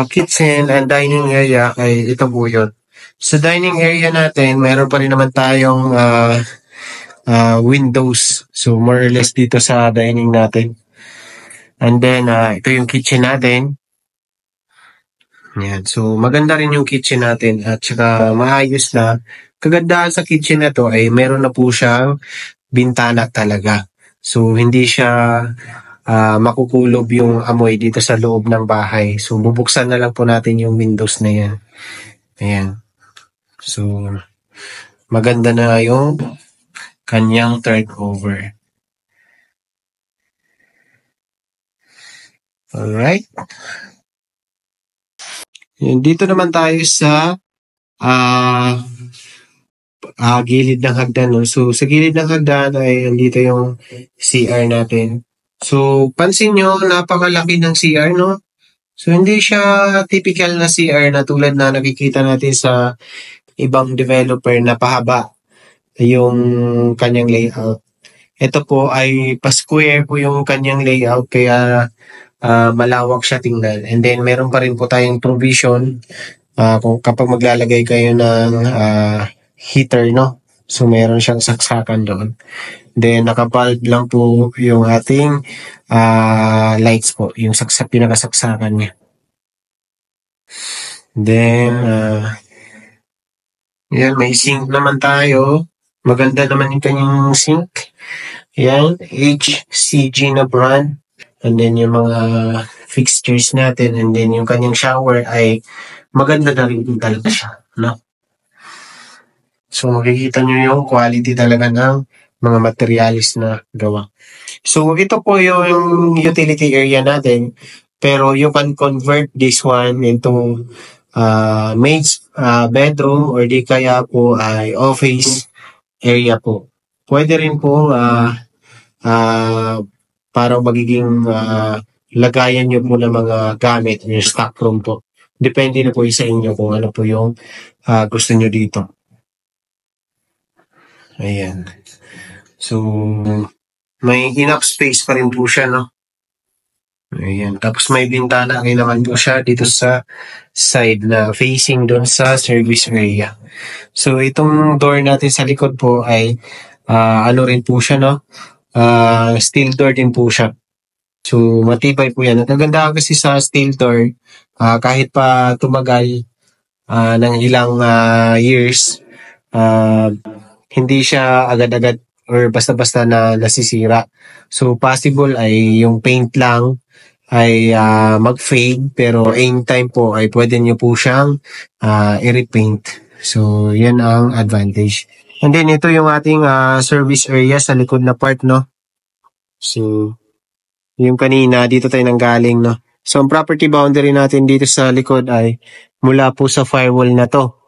Speaker 1: kitchen and dining area ay ito po yun. Sa dining area natin, meron pa rin naman tayong windows. So, more or less dito sa dining natin. And then, ito yung kitchen natin. Yan. So, maganda rin yung kitchen natin at saka maayos na. Kagandahan sa kitchen na to ay meron na po siyang bintana talaga. So, hindi siya makukulob yung amoy dito sa loob ng bahay. So, bubuksan na lang po natin yung windows na yan. Ayan. So, maganda na yung kanyang turnover. Alright. Dito naman tayo sa gilid ng hagdan. No? So, sa gilid ng hagdan ay andito yung CR natin. So, pansin nyo, napakalaki ng CR, no? So, hindi siya typical na CR na tulad na nakikita natin sa ibang developer na pahaba yung kanyang layout. Ito po ay pa-square po yung kanyang layout kaya malawak siya tingnan. And then, meron pa rin po tayong provision kung kapag maglalagay kayo ng heater, no? So, meron siyang saksakan doon. Then, naka-bulb lang po yung ating lights po, yung pinakasaksakan niya. Then, yan, may sink naman tayo. Maganda naman yung kanyang sink. Yan, HCG na brand. And then, yung mga fixtures natin. And then, yung kanyang shower ay maganda na rin talaga siya, no? So, makikita nyo yung quality talaga ng mga materials na gawa. So, ito po yung utility area natin. Pero you can convert this one into maid's bedroom or di kaya po ay office area po. Pwede rin po parang magiging lagayan nyo po ng mga gamit, yung stock room po. Depende na po sa inyo kung ano po yung gusto nyo dito. Ayan. So, may enough space pa rin po siya, no? Ayan. Tapos may bintana rin naman po siya dito sa side na facing doon sa service area. So, itong door natin sa likod po ay ano rin po siya, no? Steel door din po siya. So, matibay po yan. At ang ganda kasi sa steel door, kahit pa tumagal ng ilang years, hindi siya agad-agad or basta-basta na nasisira. So, possible ay yung paint lang ay mag-fade, pero anytime po ay pwede nyo po siyang i-repaint. So, yan ang advantage. And then, ito yung ating service area sa likod na part, no? So, yung kanina, dito tayo nanggaling, no? So, ang property boundary natin dito sa likod ay mula po sa firewall na to.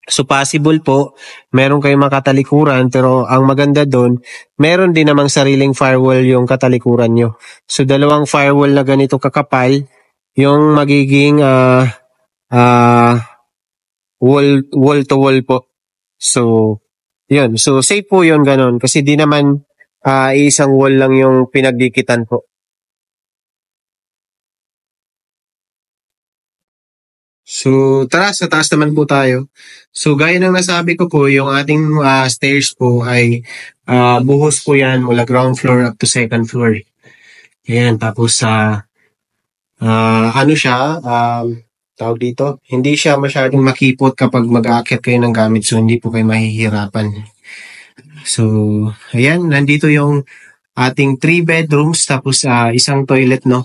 Speaker 1: So, possible po, meron kayong makatalikuran, pero ang maganda doon, meron din namang sariling firewall yung katalikuran nyo. So, dalawang firewall na ganito kakapal, yung magiging wall to wall po. So, yun. So, safe po yun ganun. Kasi di naman isang wall lang yung pinagdikitan po. So, tara, sa taas naman po tayo. So, gaya ng nasabi ko po, yung ating stairs po ay buhos po yan mula ground floor up to second floor. Ayan, tapos ano siya, tawag dito, hindi siya masyadong makipot kapag mag-aakyat kayo ng gamit, so hindi po kayo mahihirapan. So, ayan, nandito yung ating 3 bedrooms, tapos isang toilet, no?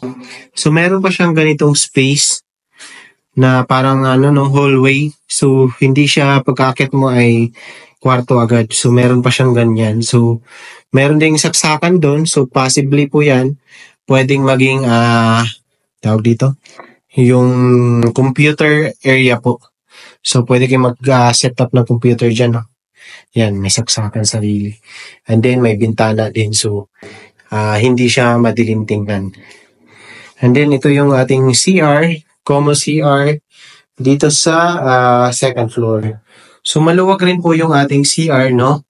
Speaker 1: So, meron pa siyang ganitong space na parang hallway. So, hindi siya pagkakit mo ay kwarto agad. So, meron pa siyang ganyan. So, meron ding saksakan doon. So, possibly po yan, pwedeng maging, tawag dito, yung computer area po. So, pwede kayo mag-set up ng computer dyan. No? Yan, may saksakan sarili. And then, may bintana din. So, hindi siya madilim tingnan. And then, ito yung ating CR, common CR, dito sa second floor. So, maluwag rin po yung ating CR, no?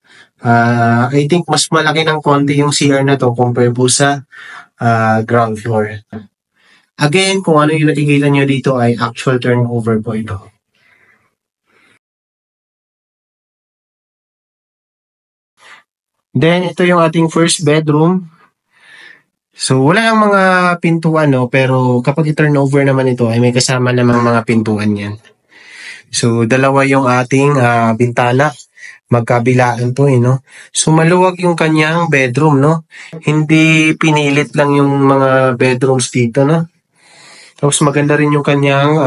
Speaker 1: I think mas malaki ng konti yung CR na to compare po sa ground floor. Again, kung ano yung nakikita nyo dito ay actual turnover po ito. Then, ito yung ating first bedroom. So, wala lang mga pintuan, no? Pero kapag i-turnover naman ito, ay may kasama namang mga pintuan yan. So, dalawa yung ating bintana. Magkabilaan po, no? So, maluwag yung kanyang bedroom, no? Hindi pinilit lang yung mga bedrooms dito, no? Tapos, maganda rin yung kanyang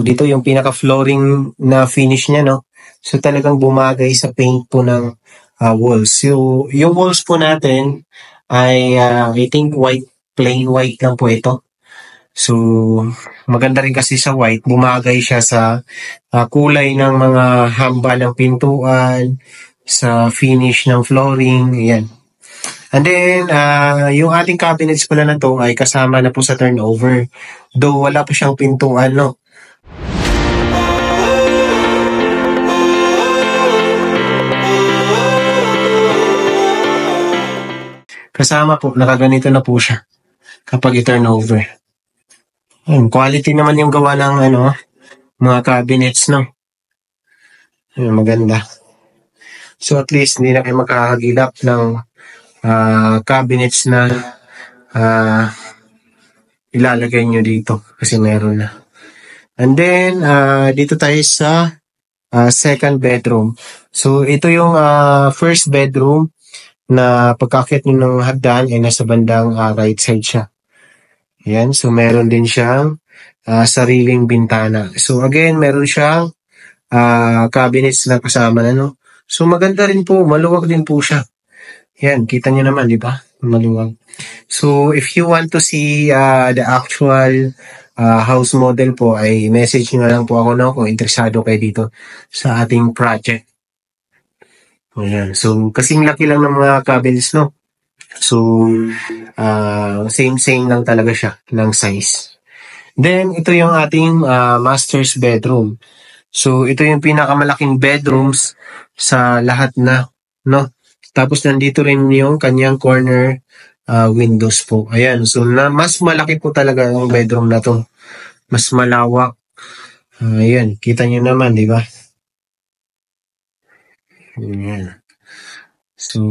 Speaker 1: dito yung pinaka-flooring na finish niya, no? So, talagang bumagay sa paint po ng walls. So, yung walls po natin ay I think white, plain white lang po ito. So, maganda rin kasi sa white, bumagay siya sa kulay ng mga hamba ng pintuan, sa finish ng flooring, ayan. And then, yung ating cabinets pala na to ay kasama na po sa turnover. Though wala pa siyang pintuan, no? Kasama po, nakaganito na po siya kapag i-turnover. Quality naman yung gawa ng mga cabinets, no? Maganda. So at least hindi na kayo makakagilap ng cabinets na ilalagay nyo dito kasi meron na. And then, dito tayo sa second bedroom. So ito yung first bedroom na pagkakit nyo ng hagdan ay nasa bandang right side siya. Ayan, so meron din siyang sariling bintana. So again, meron siyang cabinets na kasama na, no? So maganda rin po, maluwag din po siya. Yan, kita nyo naman, di ba? Maluwag. So if you want to see the actual house model po, ay message nyo na lang po ako, no? Kung interesado kayo dito sa ating project. Ayan. So kasing laki lang ng mga cabinets, no? So same lang talaga siya ng size. Then ito yung ating master's bedroom. So ito yung pinakamalaking bedrooms sa lahat na, no? Tapos nandito rin yung kanyang corner windows po. Ayan, so mas malaki po talaga ang bedroom na to. Mas malawak. Ayan, kita nyo naman, di ba? Ayan. So,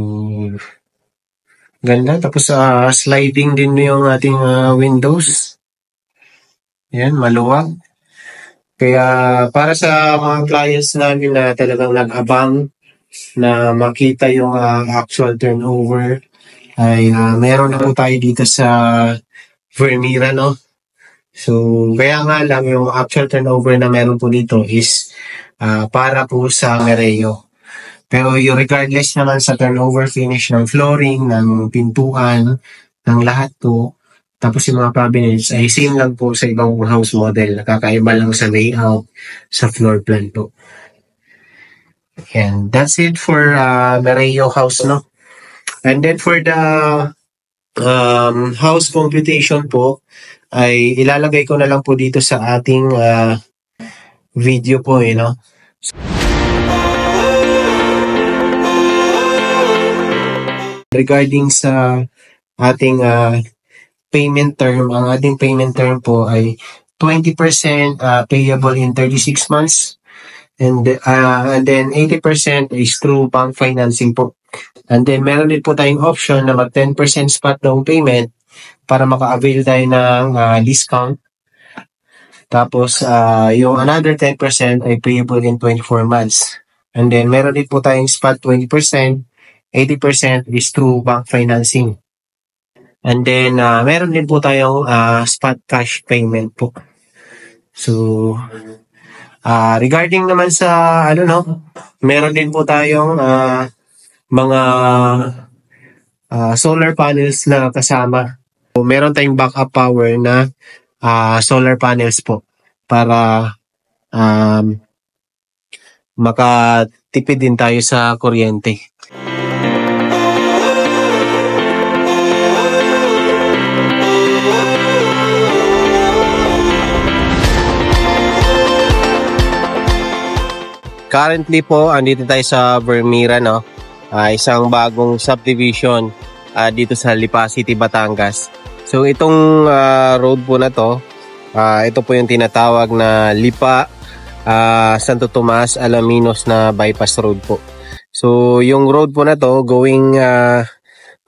Speaker 1: ganda. Tapos sliding din yung ating windows. Ayan, maluwag. Kaya para sa mga clients namin na talagang nag-abang na makita yung actual turnover, ay meron na po tayo dito sa Vermeer, no? So, kaya nga lang yung actual turnover na meron po dito is para po sa Mereo. Pero yung regardless naman sa turnover finish ng flooring, ng pintuan, ng lahat po, tapos yung mga cabinets ay same lang po sa ibang house model. Nakakaiba lang sa layout, sa floor plan po. And that's it for Mereo house, no? And then for the house computation po, ay ilalagay ko na lang po dito sa ating video po no. Regarding sa ating payment term, ang ating payment term po ay 20% payable in 36 months and then 80% is through bank financing po. And then meron din po tayong option na mag 10% spot down payment para maka-avail tayo ng discount. Tapos yung another 10% ay payable in 24 months. And then meron din po tayong spot 20%, 80% is through bank financing. And then meron din po tayong spot cash payment po. So regarding naman sa meron din po tayong mga solar panels na kasama. So, meron tayong backup power na solar panels po para makatipid din tayo sa kuryente. Currently po, andito tayo sa Vermira, no? Isang bagong subdivision dito sa Lipa City, Batangas. So itong road po na to, ito po yung tinatawag na Lipa Santo Tomas Alaminos na bypass road po. So yung road po na to going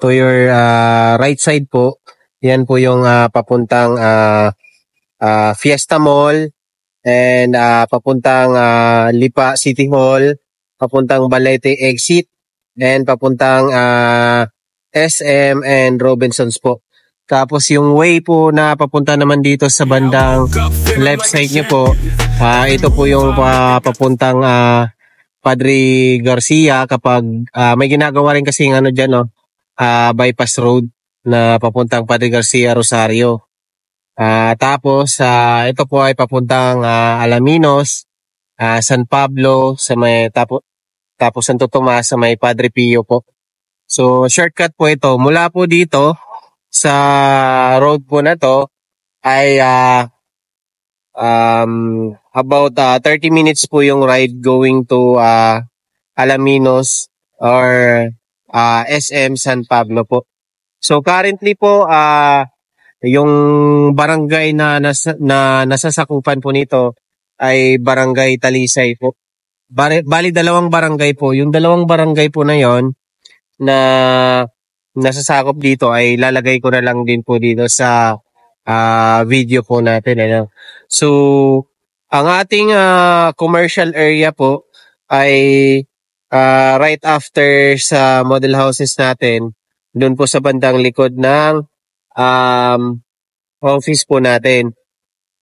Speaker 1: to your right side po, yan po yung papuntang Fiesta Mall and papuntang Lipa City Hall, papuntang Balete exit, and papuntang SM and Robinsons po. Tapos yung way po na papunta naman dito sa bandang left side nyo po, ito po yung papuntang Padre Garcia kapag may ginagawa rin kasi dyan, no? Bypass road na papuntang Padre Garcia Rosario. Tapos ito po ay papuntang Alaminos, San Pablo sa may tapos Santo Tomas sa may Padre Pio po. So shortcut po ito mula po dito sa road po na to ay about 30 minutes po yung ride going to Alaminos or SM San Pablo po. So currently po yung barangay na nasasakupan po nito ay Barangay Talisay po. Bali dalawang barangay po. Yung dalawang barangay po na yon na nasasakop dito ay lalagay ko na lang din po dito sa video po natin. So, ang ating commercial area po ay right after sa model houses natin, doon po sa bandang likod ng office po natin.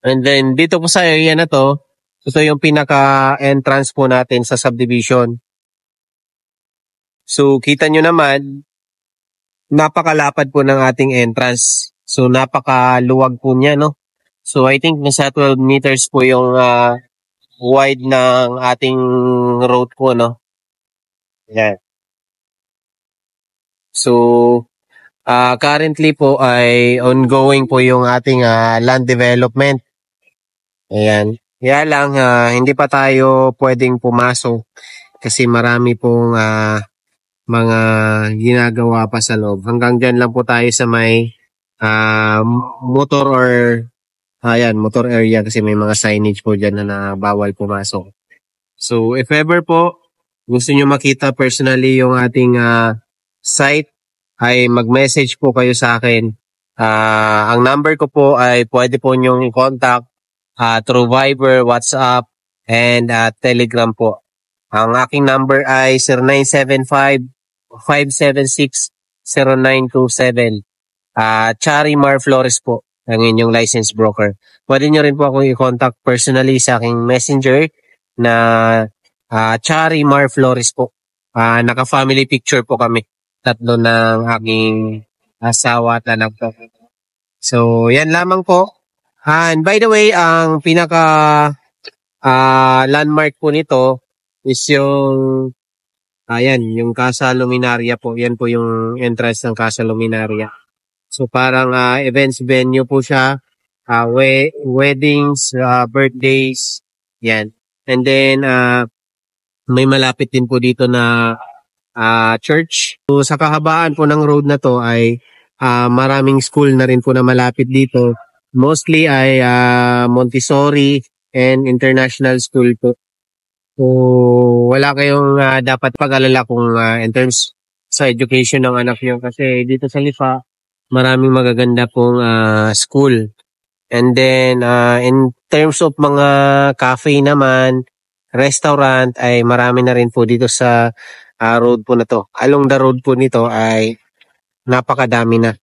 Speaker 1: And then dito po sa area na to, ito yung pinaka-entrance po natin sa subdivision. So kita nyo naman, napakalapad po ng ating entrance. So napakaluwag po niya, no? So I think nasa 12 meters po yung wide ng ating road po, no? Yan. So currently po ay ongoing po yung ating land development. Ayan. Kaya lang hindi pa tayo pwedeng pumasok kasi marami pong mga ginagawa pa sa loob. Hanggang dyan lang po tayo sa may motor or motor area kasi may mga signage po dyan na bawal pumasok. So if ever po gusto nyo makita personally yung ating site, ay mag-message po kayo sa akin. Ang number ko po ay pwede po nyong i-contact through Viber, WhatsApp, and Telegram po. Ang aking number ay 0975-576-0927. Chari Mar Flores po, ang inyong licensed broker. Pwede nyo rin po akong i-contact personally sa aking messenger na Chari Mar Flores po. Naka-family picture po kami. Tatlo ng aking asawa at anak po. So, yan lamang po. And by the way, ang pinaka landmark po nito is yung yung Casa Luminaria po. Yan po yung entrance ng Casa Luminaria. So, parang events venue po siya. Weddings, birthdays, Yan. And then, may malapit din po dito na church. So, sa kahabaan po ng road na to ay maraming school na rin po na malapit dito. Mostly ay Montessori and international school po. So, wala kayong dapat pag-alala kung in terms sa education ng anak nyo. Kasi dito sa Lipa, maraming magaganda pong school. And then, in terms of mga cafe naman, restaurant, ay marami na rin po dito sa road po na to. Along the road po nito ay napakadami na.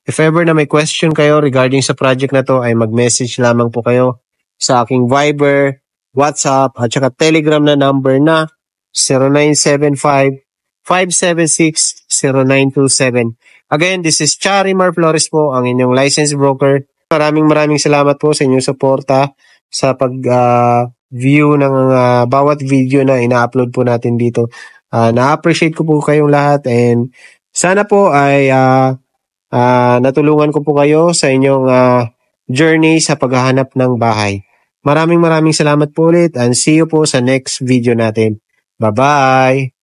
Speaker 1: If ever na may question kayo regarding sa project na to, ay mag-message lamang po kayo sa aking Viber, WhatsApp, at saka Telegram na number na 0975-576-0927. Again, this is Charimar Flores po, ang inyong licensed broker. Maraming salamat po sa inyong suporta sa pag-view ng bawat video na ina-upload po natin dito. Na-appreciate ko po kayong lahat and sana po ay natulungan ko po kayo sa inyong journey sa paghahanap ng bahay. Maraming salamat po ulit and see you po sa next video natin. Bye-bye!